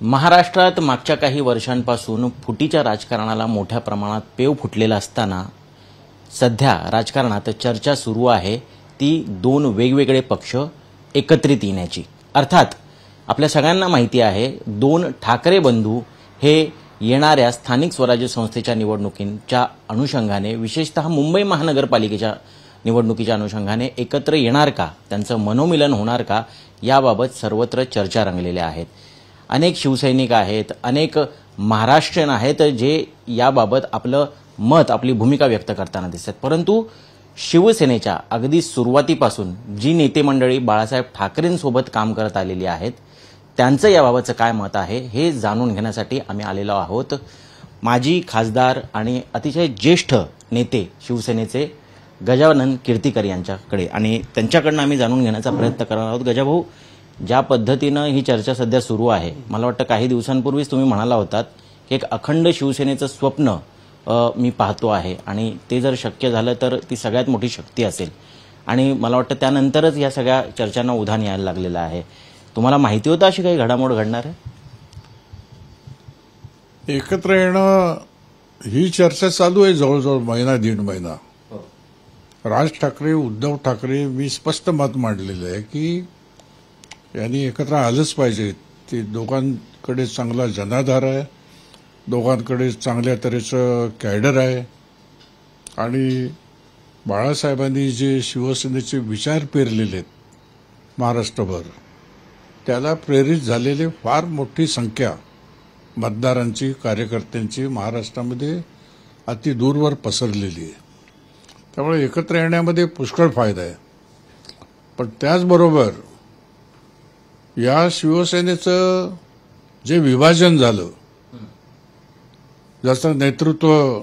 महाराष्ट्रात मागच्या काही वर्षांपासून फुटीच्या राजकारणाला मोठ्या प्रमाणात पेव फुटलेला असताना सध्या राजकारणात चर्चा सुरू आहे ती दोन वेगवेगळे पक्ष एकत्रित येण्याची। अर्थात आपल्या सगळ्यांना माहिती आहे दोन ठाकरे बंधू हे येणाऱ्या स्थानिक स्वराज्य संस्थेच्या निवडणुकींच्या अनुषंगाने विशेषतः मुंबई महानगरपालिकेच्या निवडणुकीच्या अनुषंगाने एकत्र येणार का, त्यांचं मनोमिलन होणार का याबाबत सर्वत्र चर्चा रंगलेल्या आहेत। अनेक शिवसैनिक आहेत, अनेक महाराष्ट्रीयन आहेत जे याबाबत आपलं मत, आपली भूमिका व्यक्त करताना दिसतात। परंतु शिवसेनेच्या अगदी सुरुवातीपासून जी नेते मंडळी बाळासाहेब ठाकरेंसोबत काम करत आलेली आहेत त्यांचं याबाबतचं काय मत आहे हे जाणून घेण्यासाठी आम्ही आलेलो आहोत माजी खासदार आणि अतिशय ज्येष्ठ नेते शिवसेनेचे गजानन कीर्तीकर यांच्याकडे, आणि त्यांच्याकडून आम्ही जाणून घेण्याचा प्रयत्न करणार आहोत। गजाभाऊ, ज्या पद्धतीनं ही चर्चा सध्या सुरू आहे, मला वाटतं काही दिवसांपूर्वीच तुम्ही म्हणाला होतात की एक अखंड शिवसेनेचं स्वप्न मी पाहतो आहे आणि ते जर शक्य झालं तर ती सगळ्यात मोठी शक्ती असेल, आणि मला वाटतं त्यानंतरच या सगळ्या चर्चांना उधाण यायला लागलेलं आहे। तुम्हाला माहिती होतं अशी काही घडामोड घडणार आहे? एकत्र येणं ही चर्चा चालू आहे जवळजवळ महिना दीड महिना। राज ठाकरे, उद्धव ठाकरे, मी स्पष्ट मत मांडलेलं आहे की यांनी एकत्र आलंच पाहिजे। ते दोघांकडे चांगला जनाधार आहे, दोघांकडे चांगल्या तऱ्हेचं कॅडर आहे, आणि बाळासाहेबांनी जे शिवसेनेचे विचार पेरलेले आहेत महाराष्ट्रभर त्याला प्रेरित झालेले फार मोठी संख्या मतदारांची, कार्यकर्त्यांची महाराष्ट्रामध्ये अति दूरवर पसरलेली आहे। त्यामुळे एकत्र येण्यामध्ये पुष्कळ फायदा आहे। पण त्याचबरोबर या शिवसेनेचं जे विभाजन झालं, ज्याचं नेतृत्व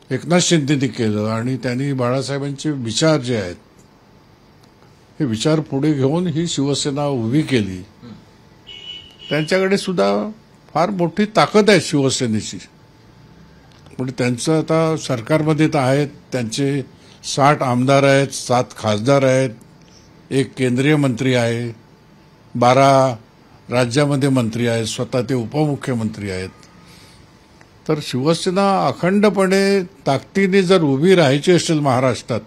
एकनाथ शिंदेंनी केलं आणि त्यांनी बाळासाहेबांचे विचार जे आहेत हे विचार पुढे घेऊन ही शिवसेना उभी केली, त्यांच्याकडे सुद्धा फार मोठी ताकद आहे शिवसेनेची। म्हणजे त्यांचं आता सरकारमध्ये तर आहेत, त्यांचे 60 आमदार आहेत, 7 खासदार आहेत, 1 केंद्रीय मंत्री आहे, 12 राज्यामध्ये मंत्री आहेत, स्वतः ते उपमुख्यमंत्री आहेत। तर शिवसेना अखंडपणे ताकदीने जर उभी राहायची असेल महाराष्ट्रात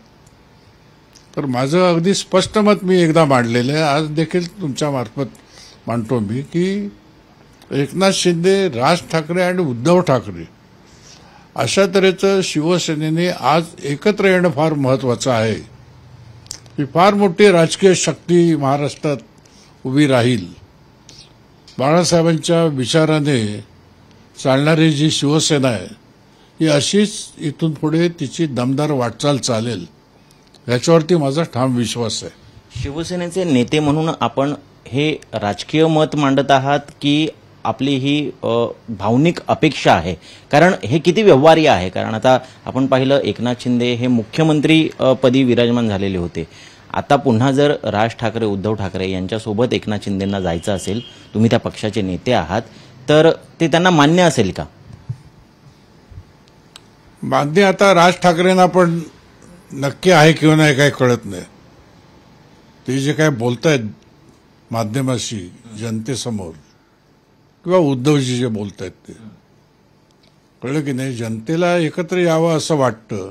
तर माझं अगदी स्पष्ट मत मी एकदा मांडलेलं आहे, आज देखील तुमच्या मार्फत मांडतो मी की एकनाथ शिंदे, राज ठाकरे आणि उद्धव ठाकरे अशा तऱ्हेचं शिवसेनेने आज एकत्र येणं फार महत्वाचं आहे। ही फार मोठी राजकीय शक्ती महाराष्ट्रात उभी राहील। बाळासाहेबांच्या विचाराने चालणारी जी शिवसेना आहे ही अशीच इथून पुढे तिची दमदार वाटचाल चालेल, याच्यावरती माझा ठाम विश्वास आहे। शिवसेनेचे नेते म्हणून आपण हे राजकीय मत मांडत आहात की आपली ही भावनिक अपेक्षा आहे? कारण हे किती व्यवहार्य आहे, कारण आता आपण पाहिलं एकनाथ शिंदे हे मुख्यमंत्री पदी विराजमान झालेले होते। आता पुन्हा जर राज ठाकरे, उद्धव ठाकरे यांच्यासोबत एकनाथ शिंदेंना जायचं असेल, तुम्ही त्या पक्षाचे नेते आहात, तर ते त्यांना मान्य असेल का? मान्य आता राज ठाकरेंना पण नक्की आहे किंवा नाही काही कळत नाही। ते जे काय बोलतायत माध्यमाशी जनतेसमोर किंवा उद्धवजी जे बोलतायत ते कळलं की नाही, जनतेला एकत्र यावं असं वाटतं।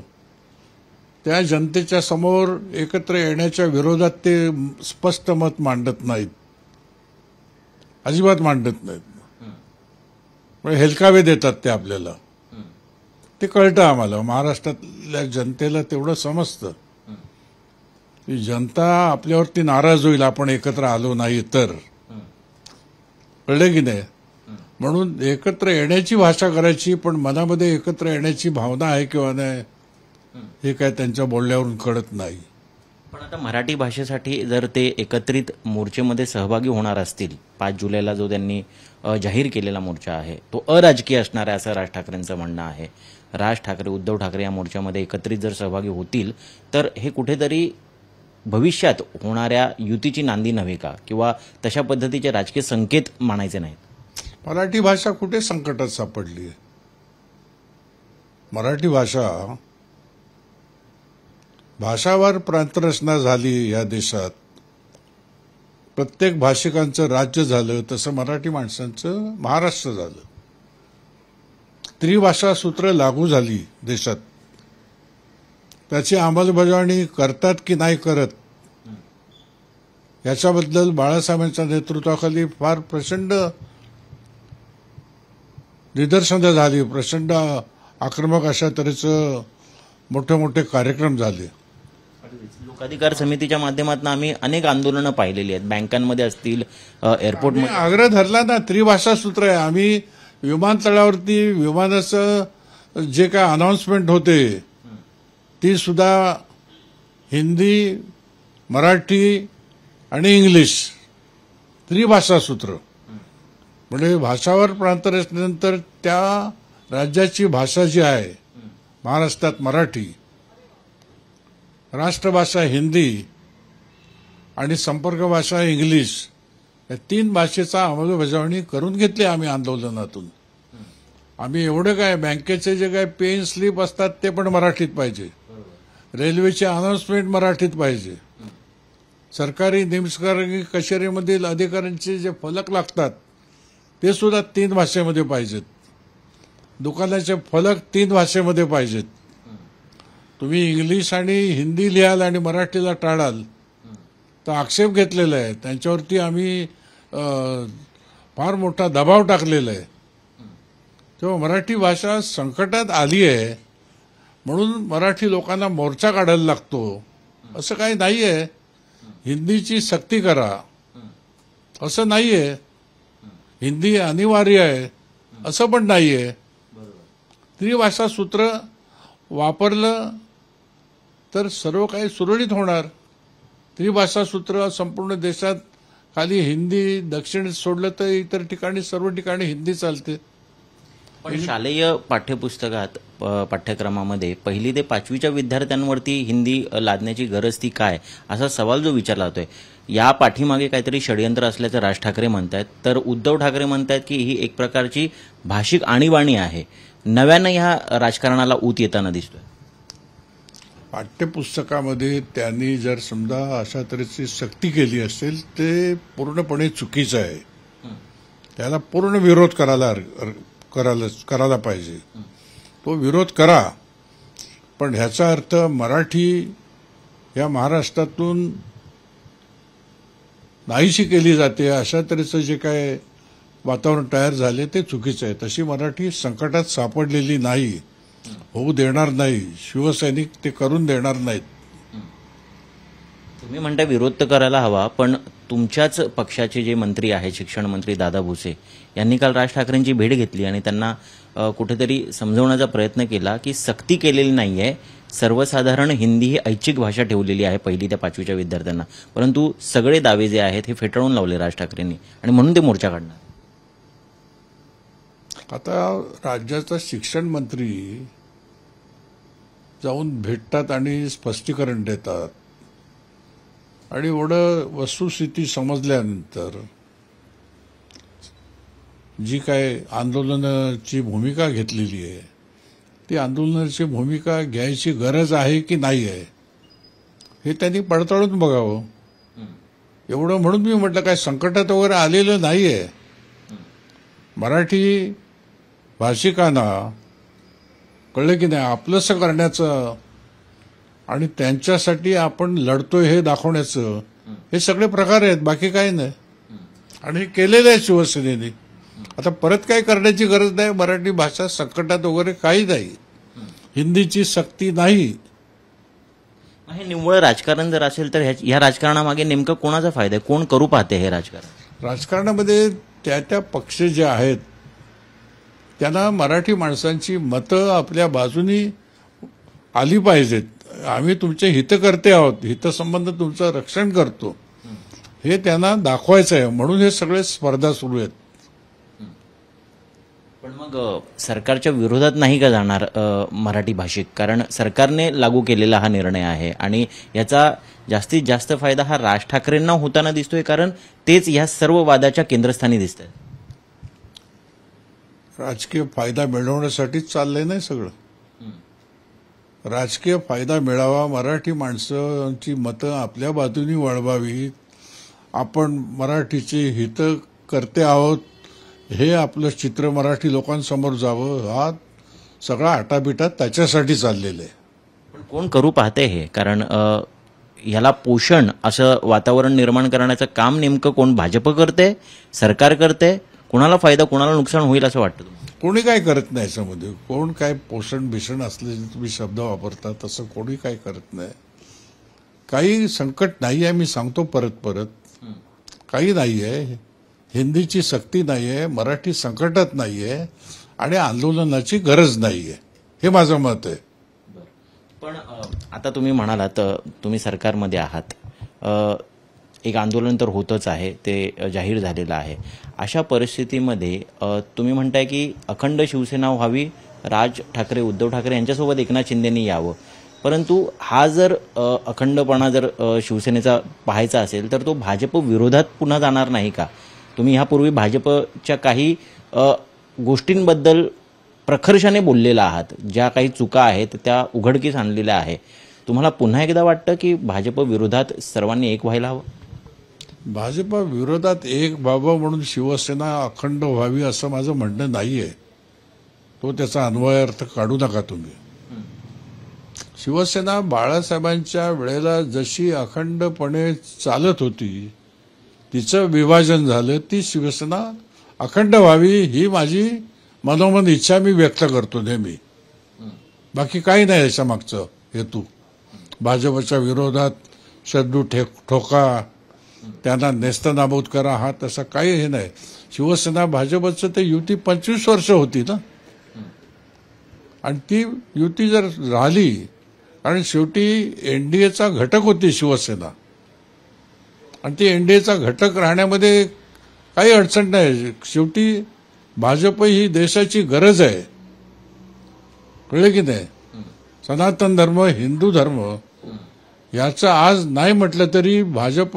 त्या जनतेच्या समोर एकत्र येण्याच्या विरोधात ते स्पष्ट मत मांडत नाहीत, अजिबात मांडत नाहीत। हेलकावे देतात ते आपल्याला, ते कळतं आम्हाला। महाराष्ट्रातल्या जनतेला तेवढं समजतं की जनता आपल्यावरती नाराज होईल आपण एकत्र आलो नाही तर, कळलं की नाही। म्हणून एकत्र येण्याची भाषा करायची, पण मनामध्ये एकत्र येण्याची भावना आहे किंवा नाही हे काय त्यांच्या बोलण्यावरून कळत नाही। पण आता मराठी भाषेसाठी जर ते एकत्रित मोर्चेमध्ये सहभागी होणार असतील, 5 जुलैला जो त्यांनी जाहीर केलेला मोर्चा आहे तो अराजकीय असणार आहे असं राज ठाकरेंचं म्हणणं आहे। राज ठाकरे, उद्धव ठाकरे या मोर्चामध्ये एकत्रित जर सहभागी होतील तर हे कुठेतरी भविष्यात होणाऱ्या युतीची नांदी नव्हे का, किंवा तशा पद्धतीचे राजकीय संकेत मानायचे नाहीत? मराठी भाषा कुठे संकटात सापडली आहे? मराठी भाषावर प्रांतरचना झाली या देशात प्रत्येक भाषिकांचं राज्य झालं तसं मराठी माणसांचं महाराष्ट्र झालं. त्रिभाषा सूत्र लागू झाली देशात. त्याची अंमलबजावणी करतात की नाही करत याच्याबद्दल बाळासाहेबांच्या नेतृत्वाखाली फार प्रचंड निदर्शनं झाली. प्रचंड आक्रमक अशा तऱ्हेचं मोठे मोठे कार्यक्रम झाले. लोकाधिकार समितीच्या माध्यमातून आम्ही अनेक आंदोलनं पाहिलेली आहेत. बँकांमध्ये असतील, एअरपोर्टमध्ये. आग्रह धरला ना, त्रिभाषा सूत्र आहे. आम्ही विमानतळावरती विमानाचं जे काय अनाउन्समेंट होते ती सुद्धा हिंदी, मराठी आणि इंग्लिश त्रिभाषा सूत्र. म्हणजे भाषावर प्रांतर असल्यानंतर त्या राज्याची भाषा जी आहे, महाराष्ट्रात मराठी, राष्ट्रभाषा हिंदी आणि संपर्क भाषा इंग्लिश, या 3 भाषेचा अंमलबजावणी करून घेतली आम्ही आंदोलनातून. आम्ही एवढं काय, बँकेचे जे काय पेन स्लिप असतात ते पण मराठीत पाहिजे, रेल्वेचे अनाउन्समेंट मराठीत पाहिजे, सरकारी निमसरकारी कचेरीमधील अधिकाऱ्यांचे जे फलक लागतात ते सुद्धा 3 भाषेमध्ये पाहिजेत, दुकानाचे फलक 3 भाषेमध्ये पाहिजेत. तुम्ही इंग्लिश आणि हिंदी लिहाल आणि मराठीला टाळाल तर आक्षेप घेतलेला आहे. त्यांच्यावरती आम्ही फार मोठा दबाव टाकलेला आहे. तेव्हा मराठी भाषा संकटात आली आहे म्हणून मराठी लोकांना मोर्चा काढायला लागतो असं काही नाही आहे. हिंदीची सक्ती करा असं नाही आहे. हिंदी अनिवार्य आहे असं पण नाही आहे. त्रिभाषा सूत्र वापरलं तर सर्व काही सुरळीत होणार. त्रिभाषा सूत्र संपूर्ण देशात खाली हिंदी, दक्षिण सोडलं तर इतर ठिकाणी सर्व ठिकाणी हिंदी चालते. पण शालेय पाठ्यपुस्तकात पाठ्यक्रमामध्ये 1ली ते 5वीच्या विद्यार्थ्यांवरती हिंदी लादण्याची गरज ती काय, असा सवाल जो विचारला जातोय. या पाठीमागे काहीतरी षडयंत्र असल्याचं राज ठाकरे म्हणतायत, तर उद्धव ठाकरे म्हणतायत की ही एक प्रकारची भाषिक आणीबाणी आहे. नव्यानं ह्या राजकारणाला ऊत येताना दिसतोय. पाठ्यपुस्तकामध्ये त्यांनी जर समजा अशा तऱ्हेची सक्ती केली असेल ते पूर्णपणे चुकीचं आहे. त्याला पूर्ण विरोध करायला पाहिजे. तो विरोध करा, पण ह्याचा अर्थ मराठी या महाराष्ट्रातून नाहीशी केली जाते अशा तऱ्हेचं जे काय वातावरण तयार झाले ते चुकीचं आहे. तशी मराठी संकटात सापडलेली नाही, होऊ देणार नाही. शिवसैनिक ते करून देणार नाहीत. तुम्ही म्हणता विरोध तर करायला हवा, पण तुमच्याच पक्षाचे जे मंत्री आहेत, शिक्षण मंत्री दादा भुसे यांनी काल राज ठाकरेंची भेट घेतली आणि त्यांना कुठेतरी समजवण्याचा प्रयत्न केला की सक्ती केलेली नाहीये, सर्वसाधारण हिंदी ही ऐच्छिक भाषा ठेवलेली आहे 1ली ते 5वीच्या विद्यार्थ्यांना. परंतु सगळे दावे जे आहेत हे फेटाळून लावले राज ठाकरेंनी आणि म्हणून ते मोर्चा काढणार. आता राज्याचा शिक्षण मंत्री जाऊन भेटतात आणि स्पष्टीकरण देतात आणि एवढं वस्तुस्थिती समजल्यानंतर जी काय आंदोलनाची भूमिका घेतलेली आहे ती आंदोलनाची भूमिका घ्यायची गरज आहे की नाही आहे हे त्यांनी पडताळून बघावं. एवढं म्हणून मी म्हटलं काय संकटात वगैरे आलेलं नाही आहे. मराठी भाषिकांना कळलं की नाही आपलंसं करण्याचं आणि त्यांच्यासाठी आपण लढतोय हे दाखवण्याचं हे सगळे प्रकार आहेत, बाकी काही नाही. आणि हे केलेलं आहे शिवसेनेने. आता परत काही करण्याची गरज नाही. मराठी भाषा संकटात वगैरे काही नाही. हिंदीची सक्ती नाही. हे निव्वळ राजकारण जर असेल तर ह्या राजकारणामागे नेमकं कोणाचा फायदा आहे, कोण करू पाहते हे राजकारण? राजकारणामध्ये त्या पक्ष जे आहेत त्यांना मराठी माणसांची मतं आपल्या बाजूनी आली पाहिजेत. आम्ही तुमचे हितकर्ते आहोत, हितसंबंध तुमचं रक्षण करतो हे त्यांना दाखवायचं आहे. म्हणून हे सगळे स्पर्धा सुरू आहेत. पण मग सरकारच्या विरोधात नाही का जाणार मराठी भाषिक? कारण सरकारने लागू केलेला हा निर्णय आहे आणि याचा जास्तीत जास्त फायदा हा राज ठाकरेंना होताना दिसतोय, कारण तेच या सर्व वादाच्या केंद्रस्थानी दिसत आहेत. राजकीय फायदा मिळवण्यासाठीच चाललंय नाही सगळं. राजकीय फायदा मिळावा, मराठी माणसांची मतं आपल्या बाजूनी वळवावीत आपण मराठीचे हित करते आहोत, हे आपलं चित्र मराठी लोकांसमोर जावं, हा सगळा आटापिटा त्याच्यासाठी चाललेला आहे. पण कोण करू पाहते हे? कारण याला पोषण असं वातावरण निर्माण करण्याचं काम नेमकं कोण? भाजप करते, सरकार करते? कोणाला फायदा, कोणाला नुकसान होईल असं वाटतं तुम्हाला? कोणी काय करत नाही याच्यामध्ये. कोण काय पोषण भीषण असले तुम्ही शब्द वापरता, तसं कोणी काय करत नाही. काही संकट नाही आहे, मी सांगतो परत परत. काही नाही आहे. हिंदीची सक्ती नाही आहे, मराठी संकटात नाही आहे आणि आंदोलनाची गरज नाही आहे, हे माझं मत आहे. पण आता तुम्ही म्हणालात तुम्ही सरकारमध्ये आहात, एक आंदोलन तर होतच आहे, ते जाहीर झालेलं आहे. अशा परिस्थितीमध्ये तुम्ही म्हणताय की अखंड शिवसेना व्हावी, राज ठाकरे उद्धव ठाकरे यांच्यासोबत एकनाथ शिंदेंनी यावं. परंतु हा जर अखंडपणा जर शिवसेनेचा पाहायचा असेल तर तो भाजप विरोधात पुन्हा जाणार नाही का? तुम्ही ह्यापूर्वी भाजपच्या काही गोष्टींबद्दल प्रखर्षाने बोललेला आहात, ज्या काही चुका आहेत त्या उघडकीस आणलेल्या आहे. तुम्हाला पुन्हा एकदा वाटतं की भाजप विरोधात सर्वांनी एक व्हायला हवं? भाजपा विरोधात एक व्हावं म्हणून शिवसेना अखंड व्हावी असं माझं म्हणणं नाहीये. तो त्याचा अन्वयार्थ काढू नका तुम्ही. शिवसेना बाळासाहेबांच्या वेळेला जशी अखंडपणे चालत होती, तिचं विभाजन झालं, ती शिवसेना अखंड व्हावी ही माझी मनोमन इच्छा मी व्यक्त करतो नेहमी. बाकी काही नाही याच्या मागचं हेतू. भाजपच्या विरोधात शड्डू ठोका, त्यांना नेस्तनाबूत करा, हा तसा काही हे नाही. शिवसेना भाजपचं ते युती 25 वर्ष होती ना, आणि ती युती जर राहिली, कारण शेवटी एनडीएचा घटक होती शिवसेना, आणि ती एनडीएचा घटक राहण्यामध्ये काही अडचण नाही. शेवटी भाजप ही देशाची गरज आहे, कळले की नाही. सनातन धर्म, हिंदू धर्म याचं आज नाही म्हटलं तरी भाजप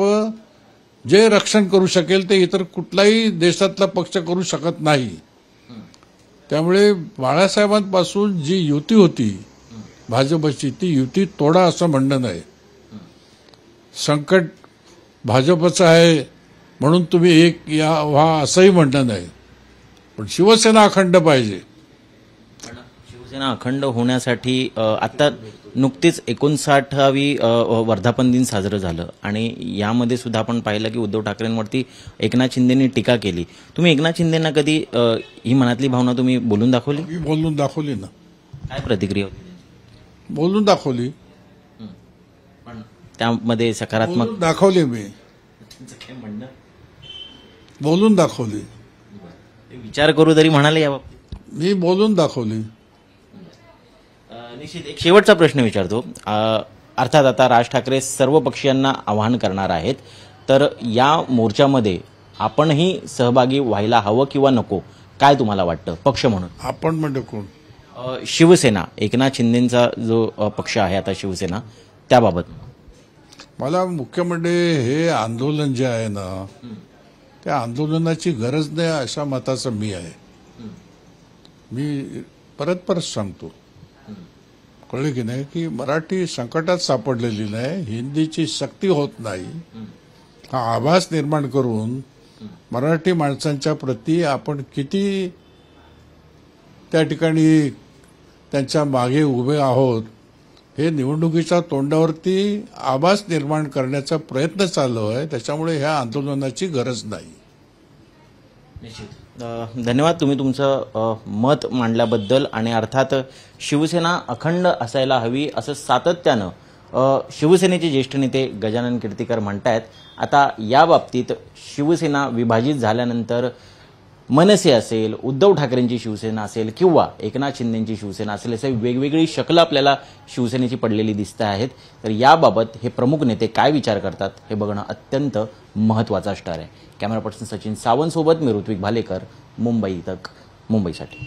जे रक्षण करू शकेल ते इतर कुठलाही देशातला पक्ष करू शकत नाही. त्यामुळे बाळासाहेबांपासून जी युती होती भाजपची, ती युती तोडा असं म्हणणं नाही. संकट भाजपचं आहे म्हणून तुम्ही एक या व्हा असंही म्हणणं नाही. पण शिवसेना अखंड पाहिजे. शिवसेना अखंड होण्यासाठी आता नुकतीच 59वी वर्धापन दिन साजरं झालं आणि यामध्ये सुद्धा आपण पाहिलं की उद्धव ठाकरेंवरती एकनाथ शिंदेंनी टीका केली. तुम्ही एकनाथ शिंदेंना कधी ही मनातली भावना तुम्ही बोलून दाखवली? मी बोलून दाखवली ना. काय प्रतिक्रिया होती? बोलून दाखवली. पण त्यामध्ये सकारात्मक दाखवली. मी बोलून दाखवली. विचार करू तरी म्हणाले याबाबतीत? मी बोलून दाखवली. निश्चित. एक शेवटचा प्रश्न विचारतो. अर्थात आता राज ठाकरे सर्व पक्षीयांना आवाहन करणार आहेत, तर या मोर्चामध्ये आपणही सहभागी व्हायला हवं किंवा नको, काय तुम्हाला वाटतं पक्ष म्हणून? आपण म्हणजे कोण? शिवसेना, एकनाथ शिंदेंचा जो पक्ष आहे आता शिवसेना, त्याबाबत मला मुख्य म्हणजे हे आंदोलन जे आहे ना, त्या आंदोलनाची गरज नाही अशा मताचं मी आहे. मी परत परत सांगतो, कळलं की नाही, की मराठी संकटात सापडलेली नाही, हिंदीची सक्ती होत नाही, हा आभास निर्माण करून मराठी माणसांच्या प्रती आपण किती त्या ठिकाणी त्यांच्या मागे उभे आहोत हे निवडणुकीच्या तोंडावरती आभास निर्माण करण्याचा प्रयत्न चालू आहे. त्याच्यामुळे ह्या आंदोलनाची गरज नाही. धन्यवाद तुम्ही तुमचं मत मांडल्याबद्दल. आणि अर्थात शिवसेना अखंड असायला हवी असं सातत्यानं शिवसेनेचे ज्येष्ठ नेते गजानन कीर्तीकर म्हणतायत. आता या बाबतीत शिवसेना विभाजित झाल्यानंतर मनसे असेल, उद्धव ठाकरेंची शिवसेना असेल किंवा एकनाथ शिंदेंची शिवसेना असेल, असे वेगवेगळी शकलं आपल्याला शिवसेनेची पडलेली दिसत आहेत. तर याबाबत हे प्रमुख नेते काय विचार करतात हे बघणं अत्यंत महत्त्वाचं असणार आहे. कॅमेरा पर्सन सचिन सावंत सोबत मी ऋत्विक भालेकर, मुंबई तक, मुंबईसाठी.